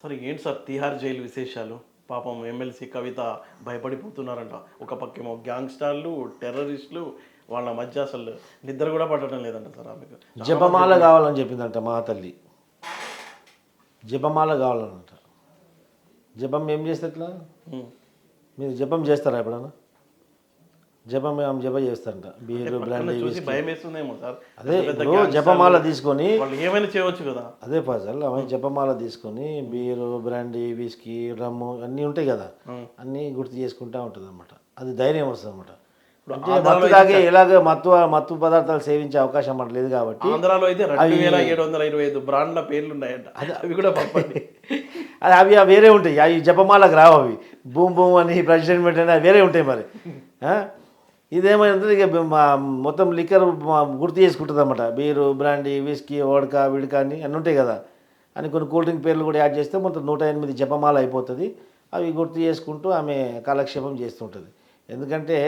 సరే ఏంటి sir Tihar jail విశేషాలు? పాపం ఎమ్మెల్సీ కవిత భయపడిపోతున్నారంట. ఒక పక్కేమో గ్యాంగ్స్టర్లు, టెర్రరిస్టులు వాళ్ళ మధ్య అసలు నిద్ర కూడా పట్టడం లేదంట సార్ ఆమెకు. జపమాల కావాలని చెప్పిందంట మా తల్లి. జపమాల కావాలనంట. జపం ఏం చేస్తే ఎట్లా? మీరు జపం చేస్తారా ఎప్పుడన్నా? జపం ఆమె జప చేస్తారంట. బీరు బ్రాండ్ చూసి భయం వేస్తుందేమో సార్. అదే ఇప్పుడు జపమాల తీసుకొని వాళ్ళు ఏమైనా చేయవచ్చు కదా. అదే పజల్ ఆమె జపమాల తీసుకొని బీరు బ్రాండీ విస్కీ రమ్ము అన్నీ ఉంటాయి కదా, అన్నీ గుర్తు చేసుకుంటూ ఉంటుంది అనమాట. అది ధైర్యం వస్తుంది అనమాట. అంటే మత్తు తాగే ఇలాగ మత్తు పదార్థాలు సేవించే అవకాశం మనకు లేదు కాబట్టి. ఆంధ్రాలో అయితే 2725 బ్రాండ్ల పేర్లు ఉన్నాయంట. అవి కూడా పంపండి. అది అవి వేరే ఉంటాయి. అవి జపమాలకు రావు. అవి బూమ్ బూమ్ అని ప్రెసిడెంట్ అని వేరే ఉంటాయి మరి. ఇదేమైనా ఇక మొత్తం లిక్కర్ గుర్తు చేసుకుంటుంది అన్నమాట. బీరు బ్రాండీ విస్కీ వోడ్కా విడ్కా అన్నీ ఉంటాయి కదా అని కొన్ని కూల్ డ్రింక్ పేర్లు కూడా యాడ్ చేస్తే మొత్తం 108 జపమాల అయిపోతుంది. అవి గుర్తు చేసుకుంటూ ఆమె కాలక్షేపం చేస్తుంటుంది. ఎందుకంటే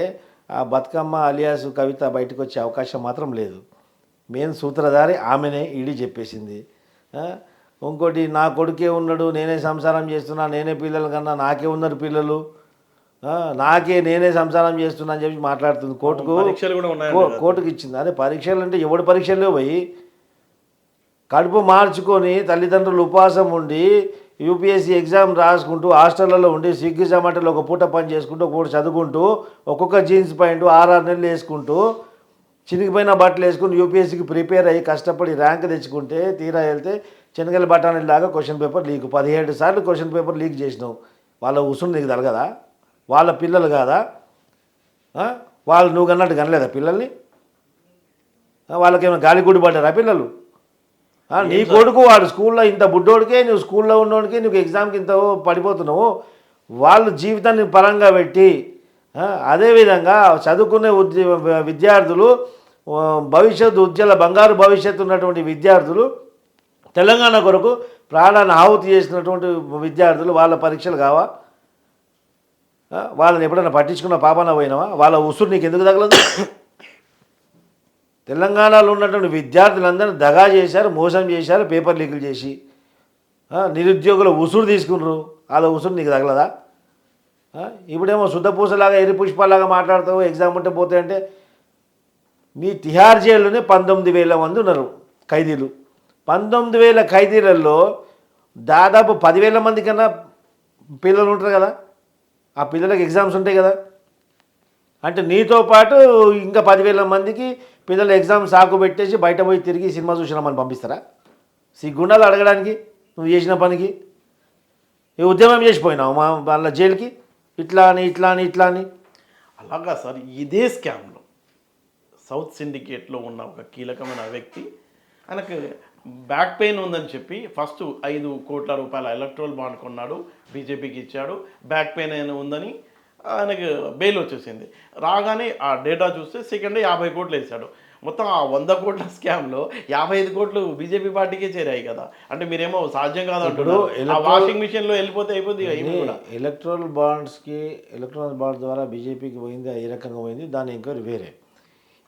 ఆ బతుకమ్మ అలియాస్ కవిత బయటకు వచ్చే అవకాశం మాత్రం లేదు. మెయిన్ సూత్రధారి ఆమెనే ఈడీ చెప్పేసింది. ఇంకోటి నా కొడుకే ఉన్నాడు, నేనే సంసారం చేస్తున్నా, నేనే పిల్లల కన్నా నాకే ఉన్నారు పిల్లలు, నేనే సంసారం చేస్తున్నా అని చెప్పి మాట్లాడుతుంది. కోర్టుకు ఇచ్చింది. అదే పరీక్షలు అంటే ఎవడి పరీక్షల్లో పోయి కడుపు మార్చుకొని తల్లిదండ్రులు ఉపవాసం ఉండి యూపీఎస్సీ ఎగ్జామ్ రాసుకుంటూ హాస్టళ్లలో ఉండి స్విగ్గీ జొమాటోలో ఒక పూట పని చేసుకుంటూ ఒకటి చదువుకుంటూ ఒక్కొక్క జీన్స్ ప్యాంటు 6 నెలలు వేసుకుంటూ చినిగిపోయిన బట్టలు వేసుకుని యూపీఎస్సీకి ప్రిపేర్ అయ్యి కష్టపడి ర్యాంక్ తెచ్చుకుంటే తీరా వెళ్తే శనగల బఠానీలాగా క్వశ్చన్ పేపర్ లీక్. 17 సార్లు క్వశ్చన్ పేపర్ లీక్ చేసినావు. వాళ్ళ ఉసురు నీకు తలగదా? వాళ్ళ పిల్లలు కాదా? వాళ్ళు నువ్వు కన్నట్టు కనలేదా పిల్లల్ని? వాళ్ళకేమైనా గాలిగూడి పడ్డారా పిల్లలు? నీ కొడుకు వాడు స్కూల్లో ఇంత బుడ్డోడికే, నువ్వు స్కూల్లో ఉన్నోడికి నువ్వు ఎగ్జామ్కి ఇంత పడిపోతున్నావు. వాళ్ళు జీవితాన్ని పరంగా పెట్టి అదేవిధంగా చదువుకునే విద్యార్థులు, భవిష్యత్తు ఉజ్వల బంగారు భవిష్యత్తు ఉన్నటువంటి విద్యార్థులు, తెలంగాణ కొరకు ప్రాణాన్ని ఆహుతి చేసినటువంటి విద్యార్థులు, వాళ్ళ పరీక్షలు కావా? వాళ్ళని ఎప్పుడైనా పట్టించుకున్న పాపన పోయినావా? వాళ్ళ ఉసురు నీకు ఎందుకు తగలదు? తెలంగాణలో ఉన్నటువంటి విద్యార్థులందరూ దగా చేశారు, మోసం చేశారు, పేపర్ లీకులు చేసి నిరుద్యోగుల ఉసురు తీసుకున్నారు. వాళ్ళ ఉసురు నీకు తగలదా? ఇప్పుడేమో శుద్ధపూసలాగా ఎరి పుష్పాలాగా మాట్లాడతావు. ఎగ్జామ్ ఉంటే పోతే అంటే మీ తిహార్ జైల్లోనే 19,000 మంది ఉన్నారు ఖైదీలు. 19,000 ఖైదీలలో దాదాపు 10,000 మంది కన్నా పిల్లలు ఉంటారు కదా. ఆ పిల్లలకు ఎగ్జామ్స్ ఉంటాయి కదా. అంటే నీతో పాటు ఇంకా 10,000 మందికి పిల్లలు ఎగ్జామ్ సాకు పెట్టేసి బయట పోయి తిరిగి సినిమా చూసినామని పంపిస్తారా? సిగ్గుండాలి అడగడానికి నువ్వు చేసిన పనికి. ఈ ఉద్యమం చేసిపోయినావు వాళ్ళ జైలుకి ఇట్లా అని. అలాగా సార్, ఇదే స్కామ్లో సౌత్ సిండికేట్లో ఉన్న ఒక కీలకమైన వ్యక్తి, ఆయనకు బ్యాక్ పెయిన్ ఉందని చెప్పి ఫస్ట్ 5 కోట్ల రూపాయల ఎలక్ట్రల్ బాండ్ కొన్నాడు, బీజేపీకి ఇచ్చాడు. బ్యాక్ పెయిన్ అయినా ఉందని ఆయనకు బెయిల్ వచ్చేసింది. రాగానే ఆ డేటా చూస్తే సెకండ్ 50 కోట్లు వేసాడు. మొత్తం ఆ 100 కోట్ల స్కామ్లో 55 కోట్లు బీజేపీ పార్టీకే చేరాయి కదా. అంటే మీరేమో సాధ్యం కాదంటారు. వాషింగ్ మిషన్లో వెళ్ళిపోతే అయిపోద్ది. ఎలక్ట్రల్ బాండ్స్ ద్వారా బీజేపీకి పోయింది, ఏ రకంగా పోయింది దాని ఎంక్వైరీ వేరే.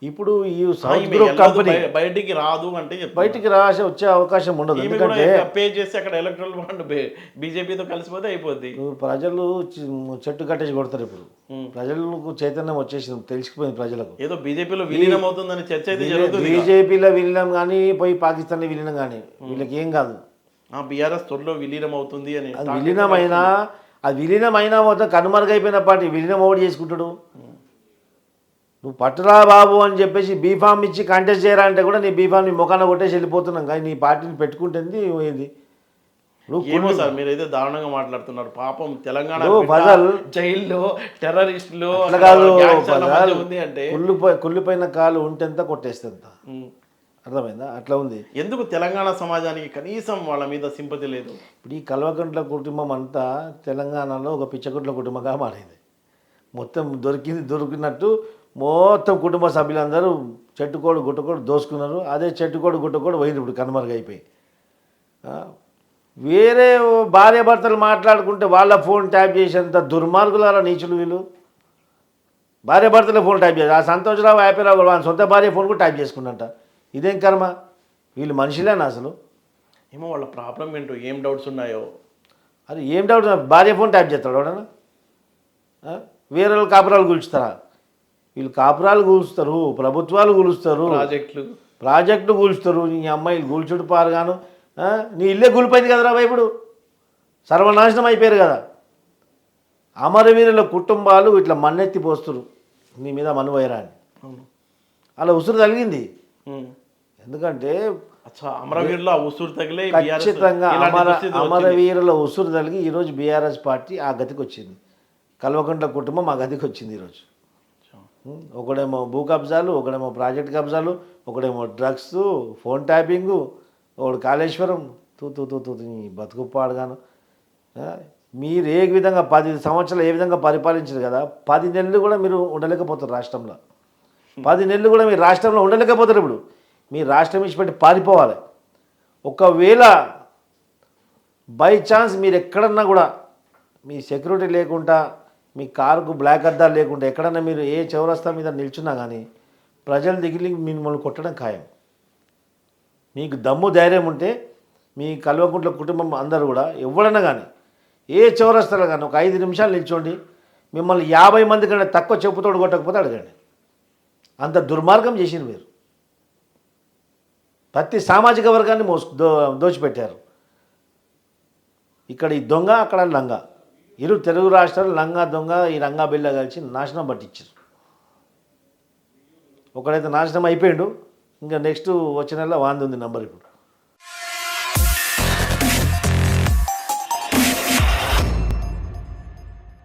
ఇప్పుడు ఈ సౌత్ గ్రూప్ కంపెనీ బయటికి రాదు అంటే బయటికి వచ్చే అవకాశం ఉండదు. ఎందుకంటే పే చేసి అక్కడ ఎలక్ట్రల్ బాండ్ బీజేపీతో కలిసిపోతే అయిపోద్ది. ప్రజలు చెట్టు కట్టేసి కొడతారు. ఇప్పుడు ప్రజలకు చైతన్యం వచ్చేసింది, తెలిసిపోయింది ప్రజలకు. ఏదో బీజేపీలో విలీనం అవుతుందని చర్చ అయితే జరుగుతుంది. బీజేపీలో విలీనం కానీ పోయి పాకిస్తాన్లో విలీనం కానీ వీళ్ళకి ఏం కాదు. బీఆర్ఎస్ త్వరలో విలీనం అవుతుంది అని. అది విలీనమైనా మొత్తం కనుమరుగైపోయిన పార్టీ విలీనం ఓడి చేసుకుంటాడు. నువ్వు పట్టురా బాబు అని చెప్పేసి బీఫామ్ ఇచ్చి కంటెస్ట్ చేయరా అంటే కూడా నీ బీఫామ్ నీ ముఖాన కొట్టేసి వెళ్ళిపోతున్నాం. కానీ నీ పార్టీని పెట్టుకుంటుంది ఏంది? ఏమో సార్, మీరైతే దారుణంగా మాట్లాడుతున్నారు. పాపం తెలంగాణ జైల్లో టెర్రరిస్టులు ఉంది అంటే కుళ్ళిపోయిన కాలు ఉంటెంత కొట్టేస్తేంత, అర్థమైందా? అట్లా ఉంది. ఎందుకు తెలంగాణ సమాజానికి కనీసం వాళ్ళ మీద సింపతి లేదు? ఇప్పుడు ఈ కల్వకుంట్ల కుటుంబం అంతా తెలంగాణలో ఒక పిచ్చకుంట్ల కుటుంబంగా మారింది. మొత్తం దొరికినట్టు మొత్తం కుటుంబ సభ్యులందరూ చెట్టుకోడు గుట్టకోడు దోసుకున్నారు. అదే చెట్టుకోడు గుట్టకోడు పోయింది ఇప్పుడు కనుమరుగైపోయి. వేరే భార్యాభర్తలు మాట్లాడుకుంటే వాళ్ళ ఫోన్ ట్యాప్ చేసేంత దుర్మార్గులారా నీచులు వీళ్ళు. భార్యాభర్తల ఫోన్ ట్యాప్ చేసి ఆ సంతోషరావు హ్యాపీరావు వాళ్ళ సొంత భార్య ఫోన్ కూడా ట్యాప్ చేసుకున్నట్ట. ఇదేం కర్మ? వీళ్ళు మనుషులేనా అసలు? ఏమో వాళ్ళ ప్రాబ్లం ఏంటో, ఏం డౌట్స్ ఉన్నాయో అరే ఏం డౌట్ భార్య ఫోన్ ట్యాప్ చేస్తాడు ఎవడన్నా వేరే వాళ్ళు కాపురాలు కూల్చుతారా? వీళ్ళు కాపురాలు కూల్చుతారు, ప్రభుత్వాలు కూలుస్తారు, ప్రాజెక్టులు కూల్చుతారు. నీ అమ్మాయిలు కూల్చుడు పారుగాను. నీ ఇల్లే కూలిపోయింది కదరా ఇప్పుడు, సర్వనాశనం అయిపోయారు కదా. అమరవీరుల కుటుంబాలు ఇట్లా మన్నెత్తి పోస్తురు నీ మీద మనువైరా అని. అలా ఉసురు తగిలింది. ఎందుకంటే అమరవీరుల ఉసురు తగిలే ఖచ్చితంగా అమరవీరుల ఉసురు తగిలి ఈరోజు బీఆర్ఎస్ పార్టీ ఆ గతికి వచ్చింది. కల్వకుంట్ల కుటుంబం ఆ గతికి వచ్చింది ఈరోజు. ఒకడేమో భూ కబ్జాలు, ఒకడేమో ప్రాజెక్ట్ కబ్జాలు, ఒకడేమో డ్రగ్స్, ఫోన్ ట్యాపింగు, ఒకడు కాళేశ్వరం. తూ తూ తూ తూ నీ బతుకు పాడుగాను. మీరు ఏ విధంగా 10 సంవత్సరాలు ఏ విధంగా పరిపాలించారు కదా, 10 నెలలు కూడా మీరు ఉండలేకపోతారు రాష్ట్రంలో. 10 నెలలు కూడా మీరు రాష్ట్రంలో ఉండలేకపోతారు. ఇప్పుడు మీ రాష్ట్రం ఇచ్చిపెట్టి పారిపోవాలి. ఒకవేళ బై ఛాన్స్ మీరు ఎక్కడన్నా కూడా మీ సెక్యూరిటీ లేకుండా, మీ కారుకు బ్లాక్ అద్దాలు లేకుండా ఎక్కడన్నా మీరు ఏ చౌరస్తా మీద నిల్చున్నా కానీ ప్రజలు దిగిలి మిమ్మల్ని కొట్టడం ఖాయం. మీకు దమ్ము ధైర్యం ఉంటే మీ కల్వకుంట్ల కుటుంబం అందరూ కూడా ఎవడన్నా కానీ ఏ చౌరస్తాలో కానీ ఒక 5 నిమిషాలు నిల్చోండి, మిమ్మల్ని 50 మంది కంటే తక్కువ చెప్పుతోడు కొట్టకపోతే అడగండి. అంత దుర్మార్గం చేసింది మీరు. ప్రతి సామాజిక వర్గాన్ని దోచిపెట్టారు. ఇక్కడ ఈ దొంగ, అక్కడ లంగా. ఇరు తెలుగు రాష్ట్రాలు లంగా దొంగ ఈ రంగా బిల్ల కలిసి నాశనం పట్టించారు. ఒకడైతే నాశనం అయిపోయాడు, ఇంకా నెక్స్ట్ వచ్చే నెల వాంది ఉంది నంబర్ ఇప్పుడు.